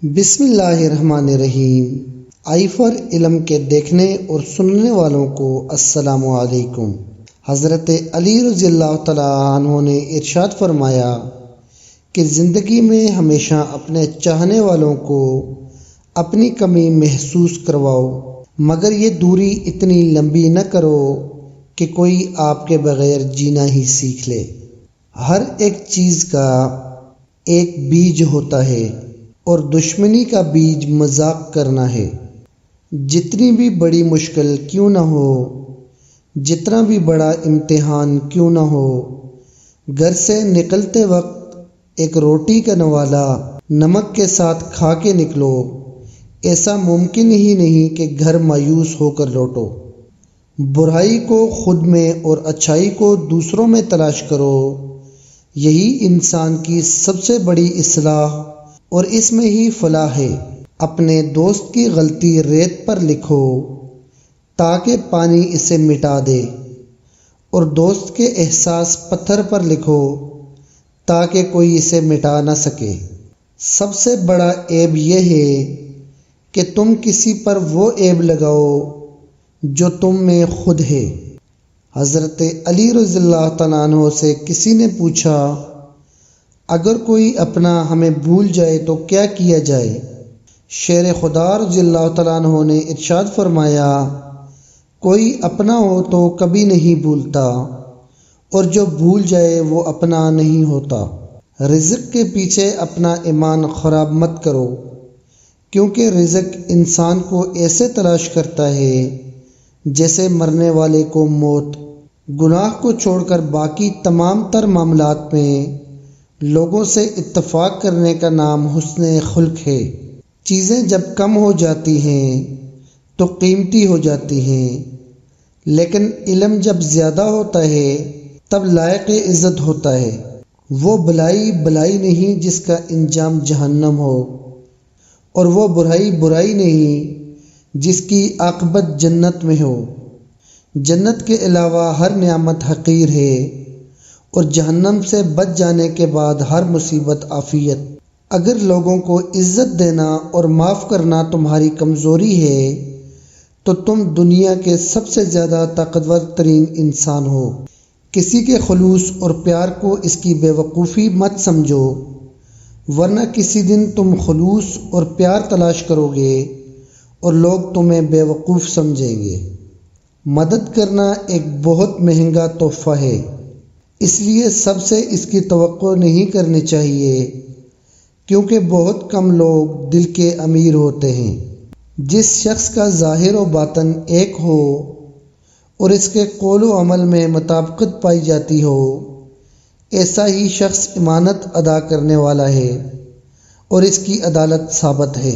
بسم اللہ الرحمن الرحیم۔ آئی فار علم کے دیکھنے اور سننے والوں کو السلام علیکم۔ حضرت علی رضی اللہ تعالیٰ عنہ نے ارشاد فرمایا کہ زندگی میں ہمیشہ اپنے چاہنے والوں کو اپنی کمی محسوس کرواؤ، مگر یہ دوری اتنی لمبی نہ کرو کہ کوئی آپ کے بغیر جینا ہی سیکھ لے۔ ہر ایک چیز کا ایک بیج ہوتا ہے اور دشمنی کا بیج مذاق کرنا ہے۔ جتنی بھی بڑی مشکل کیوں نہ ہو، جتنا بھی بڑا امتحان کیوں نہ ہو، گھر سے نکلتے وقت ایک روٹی کا نوالا نمک کے ساتھ کھا کے نکلو۔ ایسا ممکن ہی نہیں کہ گھر مایوس ہو کر لوٹو۔ برائی کو خود میں اور اچھائی کو دوسروں میں تلاش کرو، یہی انسان کی سب سے بڑی اصلاح اور اس میں ہی فلاح ہے۔ اپنے دوست کی غلطی ریت پر لکھو تاکہ پانی اسے مٹا دے، اور دوست کے احساس پتھر پر لکھو تاکہ کوئی اسے مٹا نہ سکے۔ سب سے بڑا عیب یہ ہے کہ تم کسی پر وہ عیب لگاؤ جو تم میں خود ہے۔ حضرت علی رضی اللہ تعالیٰ عنہ سے کسی نے پوچھا، اگر کوئی اپنا ہمیں بھول جائے تو کیا کیا جائے؟ شیر خدا رضی اللہ تعالیٰ عنہ نے ارشاد فرمایا، کوئی اپنا ہو تو کبھی نہیں بھولتا، اور جو بھول جائے وہ اپنا نہیں ہوتا۔ رزق کے پیچھے اپنا ایمان خراب مت کرو، کیونکہ رزق انسان کو ایسے تلاش کرتا ہے جیسے مرنے والے کو موت۔ گناہ کو چھوڑ کر باقی تمام تر معاملات میں لوگوں سے اتفاق کرنے کا نام حسن خلق ہے۔ چیزیں جب کم ہو جاتی ہیں تو قیمتی ہو جاتی ہیں، لیکن علم جب زیادہ ہوتا ہے تب لائق عزت ہوتا ہے۔ وہ بلائی بلائی نہیں جس کا انجام جہنم ہو، اور وہ برائی برائی نہیں جس کی عاقبت جنت میں ہو۔ جنت کے علاوہ ہر نعمت حقیر ہے، اور جہنم سے بچ جانے کے بعد ہر مصیبت عافیت۔ اگر لوگوں کو عزت دینا اور معاف کرنا تمہاری کمزوری ہے تو تم دنیا کے سب سے زیادہ طاقتور ترین انسان ہو۔ کسی کے خلوص اور پیار کو اس کی بے وقوفی مت سمجھو، ورنہ کسی دن تم خلوص اور پیار تلاش کرو گے اور لوگ تمہیں بے وقوف سمجھیں گے۔ مدد کرنا ایک بہت مہنگا تحفہ ہے، اس لیے سب سے اس کی توقع نہیں کرنی چاہیے، کیونکہ بہت کم لوگ دل کے امیر ہوتے ہیں۔ جس شخص کا ظاہر و باطن ایک ہو اور اس کے قول و عمل میں مطابقت پائی جاتی ہو، ایسا ہی شخص امانت ادا کرنے والا ہے اور اس کی عدالت ثابت ہے۔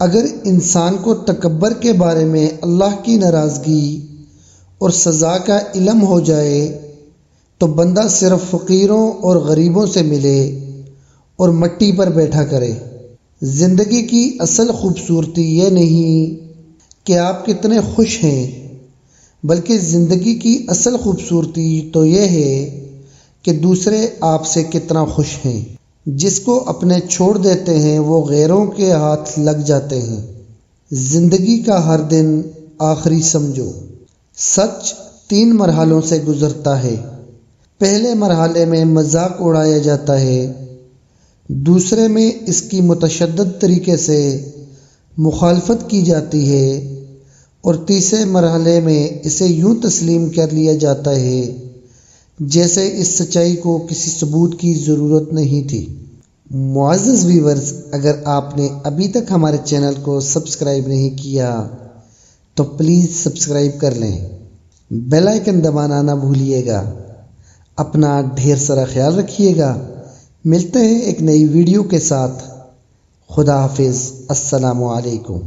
اگر انسان کو تکبر کے بارے میں اللہ کی ناراضگی اور سزا کا علم ہو جائے تو بندہ صرف فقیروں اور غریبوں سے ملے اور مٹی پر بیٹھا کرے۔ زندگی کی اصل خوبصورتی یہ نہیں کہ آپ کتنے خوش ہیں، بلکہ زندگی کی اصل خوبصورتی تو یہ ہے کہ دوسرے آپ سے کتنا خوش ہیں۔ جس کو اپنے چھوڑ دیتے ہیں وہ غیروں کے ہاتھ لگ جاتے ہیں۔ زندگی کا ہر دن آخری سمجھو۔ سچ 3 مرحلوں سے گزرتا ہے۔ پہلے مرحلے میں مذاق اڑایا جاتا ہے، دوسرے میں اس کی متشدد طریقے سے مخالفت کی جاتی ہے، اور تیسرے مرحلے میں اسے یوں تسلیم کر لیا جاتا ہے جیسے اس سچائی کو کسی ثبوت کی ضرورت نہیں تھی۔ معزز ویورز، اگر آپ نے ابھی تک ہمارے چینل کو سبسکرائب نہیں کیا تو پلیز سبسکرائب کر لیں، بیل آئیکن دبانا نہ بھولیے گا۔ اپنا ڈھیر سارا خیال رکھیے گا۔ ملتے ہیں ایک نئی ویڈیو کے ساتھ۔ خدا حافظ۔ السلام علیکم۔